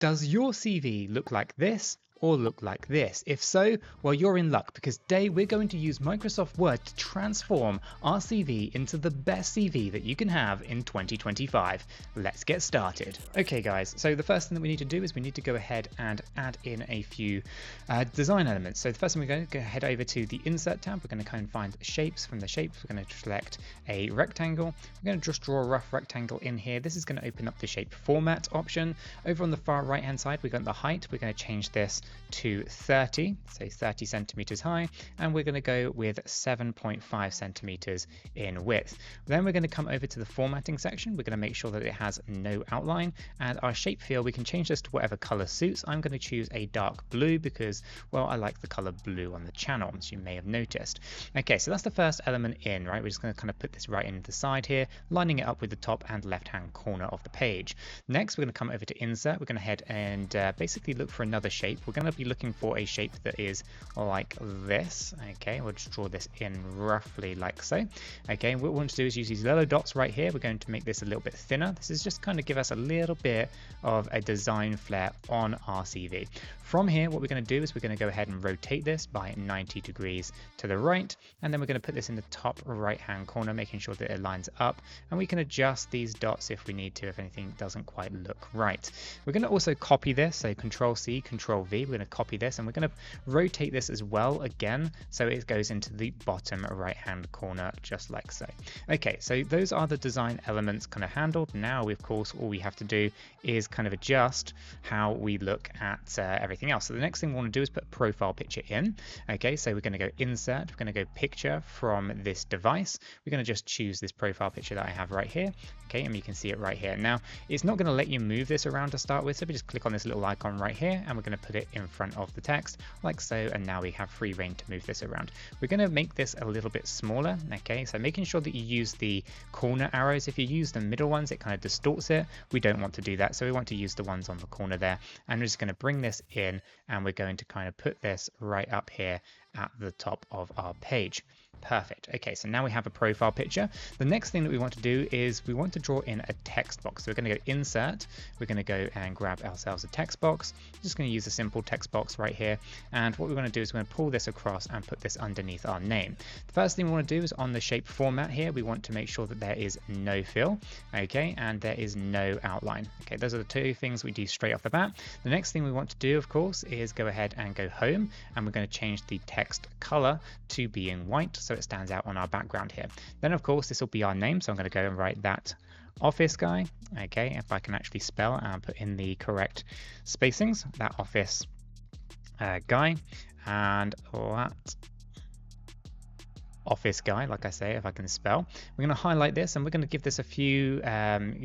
Does your CV look like this or look like this? If so, well, you're in luck because today we're going to use Microsoft Word to transform our CV into the best CV that you can have in 2025. Let's get started. Okay guys, so the first thing that we need to do is we need to go ahead and add in a few design elements. So the first thing we're going to go head over to the Insert tab. We're going to go and find shapes. From the shapes, we're going to select a rectangle. We're going to just draw a rough rectangle in here. This is going to open up the shape format option. Over on the far right hand side, we've got the height. We're going to change this to 30, so 30 centimeters high, and we're going to go with 7.5 centimeters in width. Then we're going to come over to the formatting section. We're going to make sure that it has no outline, and our shape field, we can change this to whatever color suits. I'm going to choose a dark blue because, well, I like the color blue on the channel, as you may have noticed. Okay, so that's the first element in, right? We're just going to kind of put this right in the side here, lining it up with the top and left hand corner of the page. Next, we're going to come over to Insert. We're going to head and basically look for another shape. We're going to be looking for a shape that is like this. Okay, we'll just draw this in roughly like so. Okay, what we want to do is use these little dots right here. We're going to make this a little bit thinner. This is just kind of give us a little bit of a design flair on our CV. From here, what we're going to do is we're going to go ahead and rotate this by 90 degrees to the right, and then we're going to put this in the top right hand corner, making sure that it lines up, and we can adjust these dots if we need to, if anything doesn't quite look right. We're going to also copy this, so Control C, Control V. We're going to copy this, and we're going to rotate this as well again, so it goes into the bottom right hand corner, just like so. Okay, so those are the design elements kind of handled. Now, of course, all we have to do is kind of adjust how we look at everything else. So the next thing we want to do is put a profile picture in. Okay, so we're going to go Insert, we're going to go Picture from this device. We're going to just choose this profile picture that I have right here. Okay, and you can see it right here. Now, it's not going to let you move this around to start with, so we just click on this little icon right here, and we're going to put it in front of the text like so, and now we have free reign to move this around. We're going to make this a little bit smaller. Okay, so making sure that you use the corner arrows. If you use the middle ones, it kind of distorts it. We don't want to do that, so we want to use the ones on the corner there, and we're just going to bring this in, and we're going to kind of put this right up here at the top of our page. Perfect. Okay, so now we have a profile picture. The next thing that we want to do is we want to draw in a text box. So we're going to go Insert. We're going to go and grab ourselves a text box. I'm just going to use a simple text box right here. And what we're going to do is we're going to pull this across and put this underneath our name. The first thing we want to do is on the shape format here, we want to make sure that there is no fill. Okay, and there is no outline. Okay, those are the two things we do straight off the bat. The next thing we want to do, of course, is go ahead and go home, and we're going to change the text color to being white, so it stands out on our background here. Then of course this will be our name, so I'm going to go and write that office guy. Okay, if I can actually spell and put in the correct spacings, that office guy, and that office guy, like I say, if I can spell. We're going to highlight this, and we're going to give this a few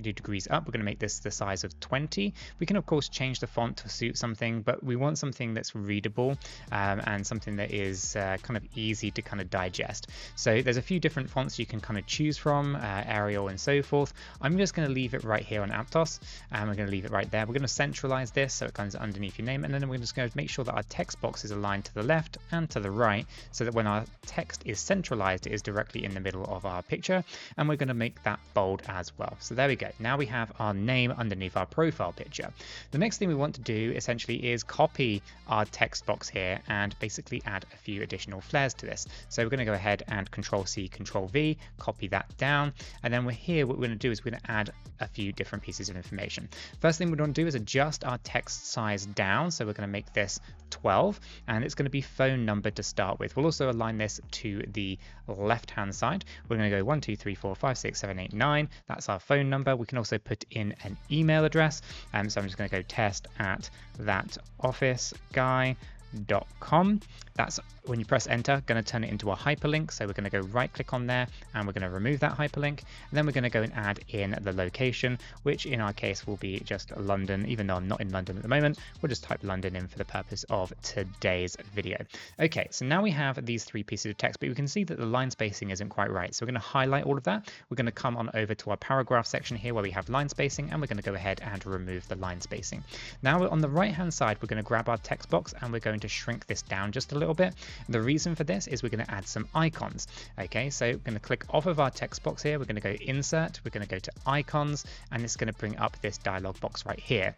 degrees up. We're going to make this the size of 20. We can of course change the font to suit something, but we want something that's readable and something that is kind of easy to kind of digest. So there's a few different fonts you can kind of choose from, Arial and so forth. I'm just going to leave it right here on Aptos, and we're going to leave it right there. We're going to centralize this so it comes underneath your name, and then we're just going to make sure that our text box is aligned to the left and to the right, so that when our text is centralized, it is directly in the middle of our picture, and we're going to make that bold as well. So there we go. Now we have our name underneath our profile picture. The next thing we want to do essentially is copy our text box here and basically add a few additional flares to this. So we're going to go ahead and Control C, Control V, copy that down, and then we're here. What we're going to do is we're going to add a few different pieces of information. First thing we're going to do is adjust our text size down. So we're going to make this 12, and it's going to be phone number to start with. We'll also align this to the left hand side. We're going to go 1 2 3 4 5 6 7 8 9. That's our phone number. We can also put in an email address, and so I'm just going to go test@thatofficeguy.com. That's when you press enter, going to turn it into a hyperlink. So we're going to go right click on there, and we're going to remove that hyperlink. And then we're going to go and add in the location, which in our case will be just London. Even though I'm not in London at the moment, we'll just type London in for the purpose of today's video. Okay, so now we have these three pieces of text, but we can see that the line spacing isn't quite right. So we're going to highlight all of that. We're going to come on over to our paragraph section here where we have line spacing, and we're going to go ahead and remove the line spacing. Now on the right hand side, we're going to grab our text box, and we're going to shrink this down just a little bit. The reason for this is we're going to add some icons. Okay, so we're going to click off of our text box here. We're going to go insert, we're going to go to icons, and it's going to bring up this dialog box right here.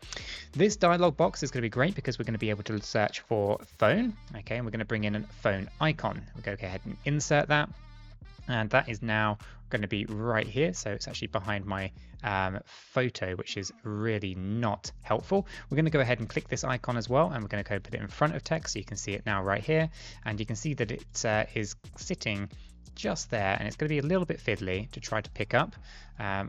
This dialog box is going to be great because we're going to be able to search for phone. Okay, and we're going to bring in a phone icon. We're going to go ahead and insert that. And that is now going to be right here. So it's actually behind my photo, which is really not helpful. We're going to go ahead and click this icon as well, and we're going to go put it in front of text. So you can see it now right here. And you can see that it is sitting just there, and it's going to be a little bit fiddly to try to pick up.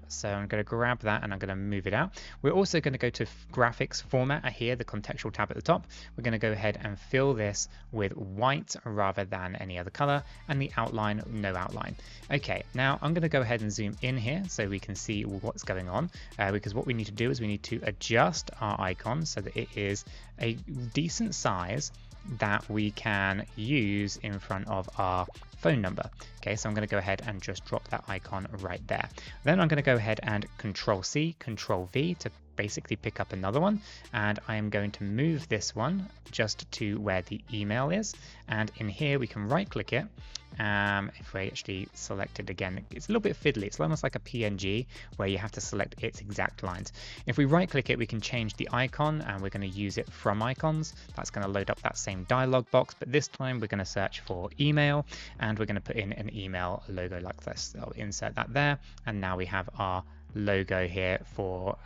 So I'm going to grab that and I'm going to move it out. We're also going to go to graphics format here, the contextual tab at the top. We're going to go ahead and fill this with white rather than any other color, and the outline, no outline. Okay, now I'm going to go ahead and zoom in here so we can see what's going on, because what we need to do is we need to adjust our icon so that it is a decent size that we can use in front of our phone number. Okay, so I'm going to go ahead and just drop that icon right there. Then I'm going to go ahead and Control C, Control V to basically pick up another one, and I am going to move this one just to where the email is, and in here we can right click it. If we actually select it again, it's a little bit fiddly. It's almost like a PNG where you have to select its exact lines. If we right click it, we can change the icon, and we're going to use it from icons. That's going to load up that same dialog box, but this time we're going to search for email, and we're going to put in an email logo like this. I'll insert that there, and now we have our logo here for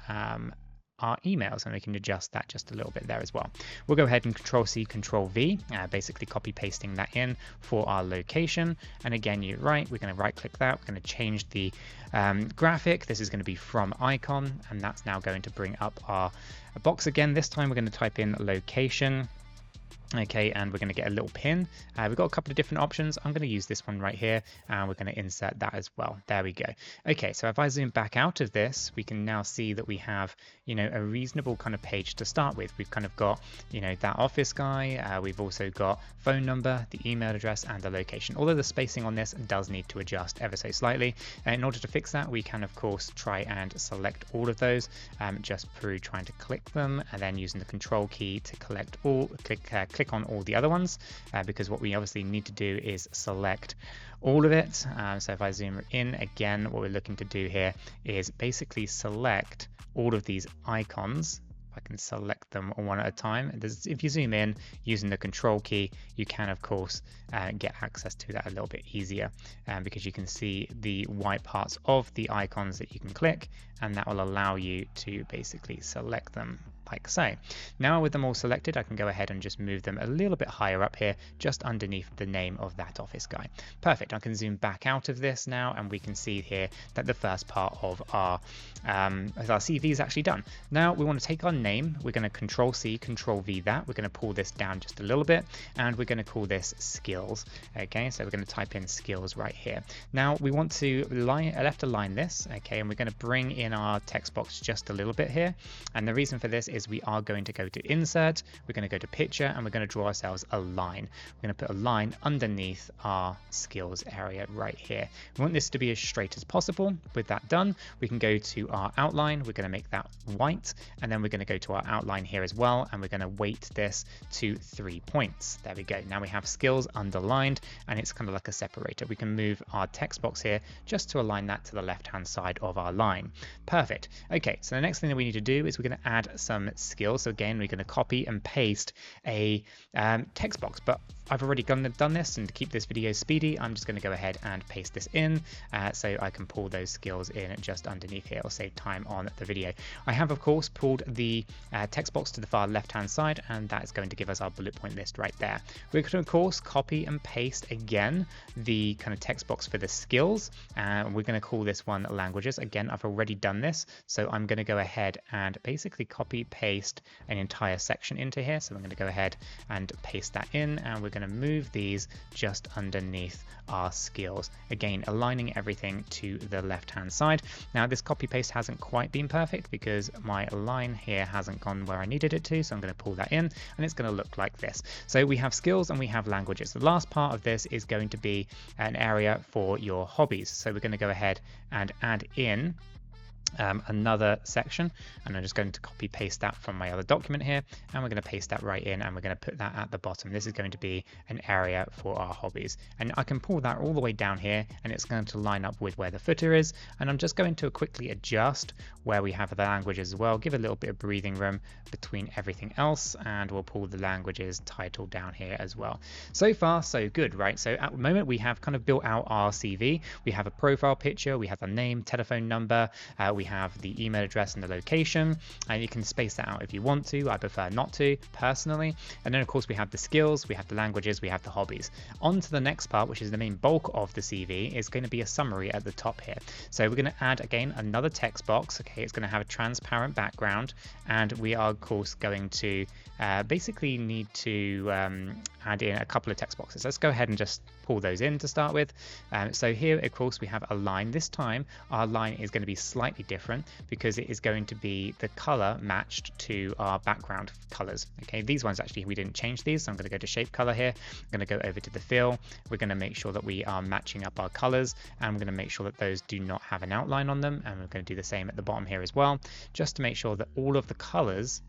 our emails, and we can adjust that just a little bit there as well. We'll go ahead and Control C, Control V, basically copy pasting that in for our location. And again, you're right, we're going to right click that. We're going to change the graphic. This is going to be from icon, and that's now going to bring up our box again. This time we're going to type in location. Okay, and we're going to get a little pin. We've got a couple of different options. I'm going to use this one right here, and we're going to insert that as well. There we go. Okay, so if I zoom back out of this, we can now see that we have, you know, a reasonable kind of page to start with. We've kind of got, you know, that office guy. We've also got phone number, the email address, and the location. Although the spacing on this does need to adjust ever so slightly. In order to fix that, we can of course try and select all of those just through trying to click them, and then using the Control key to click on all the other ones, because what we obviously need to do is select all of it. So if I zoom in again, what we're looking to do here is basically select all of these icons. I can select them one at a time. If you zoom in using the Control key, you can of course get access to that a little bit easier, because you can see the white parts of the icons that you can click, and that will allow you to basically select them like so. Now with them all selected, I can go ahead and just move them a little bit higher up here, just underneath the name of that office guy. Perfect. I can zoom back out of this now, and we can see here that the first part of our CV is actually done. Now we want to take our name. We're going to Control C, Control V that. We're going to pull this down just a little bit, and we're going to call this skills. Okay, so we're going to type in skills right here. Now we want to left align this. Okay, and we're going to bring in our text box just a little bit here, and the reason for this is we are going to go to insert, we're going to go to picture, and we're going to draw ourselves a line. We're going to put a line underneath our skills area right here. We want this to be as straight as possible. With that done, we can go to our outline. We're going to make that white, and then we're going to go to our outline here as well, and we're going to weight this to 3 points. There we go. Now we have skills underlined, and it's kind of like a separator. We can move our text box here just to align that to the left hand side of our line. Perfect. Okay, so the next thing that we need to do is we're going to add some skills. So again, we're going to copy and paste a text box, but I've already done this, and to keep this video speedy, I'm just going to go ahead and paste this in so I can pull those skills in just underneath here. It'll save time on the video. I have of course pulled the text box to the far left hand side, and that is going to give us our bullet point list right there. We're going to of course copy and paste again the kind of text box for the skills, and we're going to call this one languages. Again, I've already done this, so I'm going to go ahead and basically copy paste an entire section into here. So I'm going to go ahead and paste that in, and we're going to move these just underneath our skills, again aligning everything to the left hand side. Now this copy paste hasn't quite been perfect because my line here hasn't gone where I needed it to, so I'm going to pull that in, and it's going to look like this. So we have skills and we have languages. The last part of this is going to be an area for your hobbies, so we're going to go ahead and add in another section, and I'm just going to copy paste that from my other document here, and we're going to paste that right in, and we're going to put that at the bottom. This is going to be an area for our hobbies, and I can pull that all the way down here, and it's going to line up with where the footer is. And I'm just going to quickly adjust where we have the languages as well, give a little bit of breathing room between everything else, and we'll pull the languages title down here as well. So far so good, right? So at the moment we have kind of built out our CV. We have a profile picture, we have the name, telephone number, we have the email address and the location, and you can space that out if you want to. I prefer not to personally. And then of course we have the skills, we have the languages, we have the hobbies. On to the next part, which is the main bulk of the CV, is going to be a summary at the top here. So we're going to add again another text box. Okay, it's going to have a transparent background, and we are of course going to basically need to add in a couple of text boxes. Let's go ahead and just pull those in to start with. So here of course we have a line. This time our line is going to be slightly different because it is going to be the color matched to our background colors. Okay, these ones actually we didn't change these, so I'm going to go to shape color here. I'm going to go over to the fill. We're going to make sure that we are matching up our colors, and we're going to make sure that those do not have an outline on them, and we're going to do the same at the bottom here as well, just to make sure that all of the colors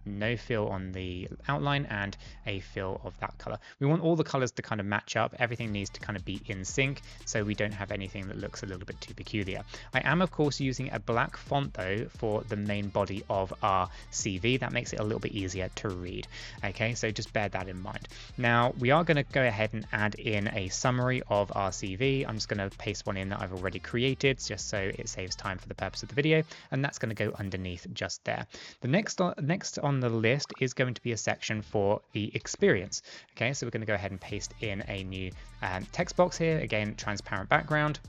no fill on the outline and a fill of that color. We want all the colors to kind of match up. Everything needs to kind of be in sync so we don't have anything that looks a little bit too peculiar. I am of course using a black font though for the main body of our CV. That makes it a little bit easier to read. Okay, so just bear that in mind. Now we are going to go ahead and add in a summary of our CV. I'm just going to paste one in that I've already created just so it saves time for the purpose of the video, and that's going to go underneath just there. The next on the list is going to be a section for the experience. Okay, so we're going to go ahead and paste in a new text box here. Again, transparent background.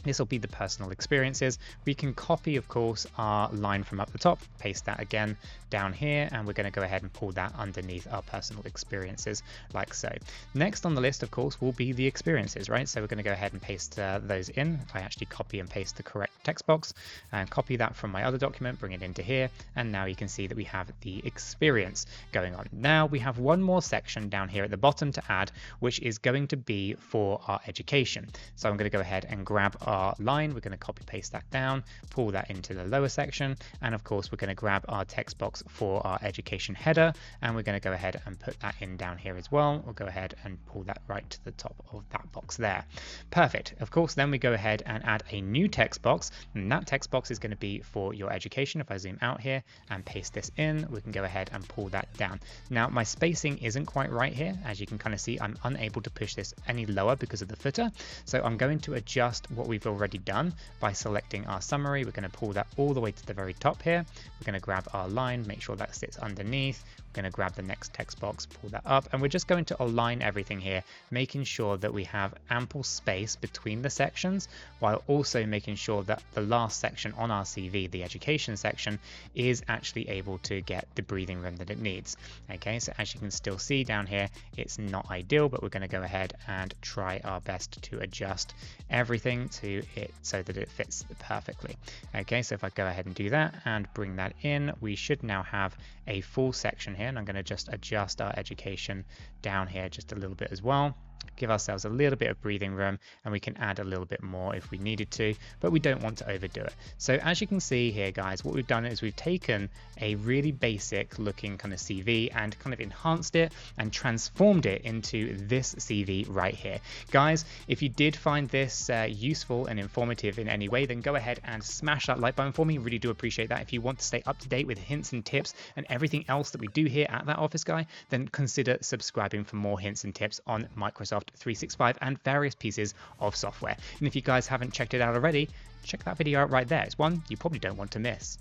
This will be the personal experiences. We can copy, of course, our line from up the top, paste that again down here, and we're going to go ahead and pull that underneath our personal experiences like so. Next on the list, of course, will be the experiences, right? So we're going to go ahead and paste those in. I actually copy and paste the correct text box and copy that from my other document, bring it into here, and now you can see that we have the experience going on. Now we have one more section down here at the bottom to add, which is going to be for our education. So I'm going to go ahead and grab our line, we're going to copy paste that down, pull that into the lower section, and of course we're going to grab our text box for our education header, and we're going to go ahead and put that in down here as well. We'll go ahead and pull that right to the top of that box there. Perfect. Of course then we go ahead and add a new text box, and that text box is going to be for your education. If I zoom out here and paste this in, we can go ahead and pull that down. Now my spacing isn't quite right here. As you can kind of see, I'm unable to push this any lower because of the footer, so I'm going to adjust what we've already done by selecting our summary. We're going to pull that all the way to the very top here. We're going to grab our line, make sure that sits underneath. We're going to grab the next text box, pull that up, and we're just going to align everything here, making sure that we have ample space between the sections, while also making sure that the last section on our CV, the education section, is actually able to get the breathing room that it needs. Okay, so as you can still see down here, it's not ideal, but we're going to go ahead and try our best to adjust everything to it so that it fits perfectly. Okay, so if I go ahead and do that and bring that in, we should now have a full section here, and I'm going to just adjust our education down here just a little bit as well. Give ourselves a little bit of breathing room, and we can add a little bit more if we needed to, but we don't want to overdo it. So as you can see here, guys, what we've done is we've taken a really basic looking kind of CV and kind of enhanced it and transformed it into this CV right here. Guys, if you did find this useful and informative in any way, then go ahead and smash that like button for me. Really do appreciate that. If you want to stay up to date with hints and tips and everything else that we do here at That Office Guy, then consider subscribing for more hints and tips on Microsoft 365 and various pieces of software. And if you guys haven't checked it out already, check that video out right there. It's one you probably don't want to miss.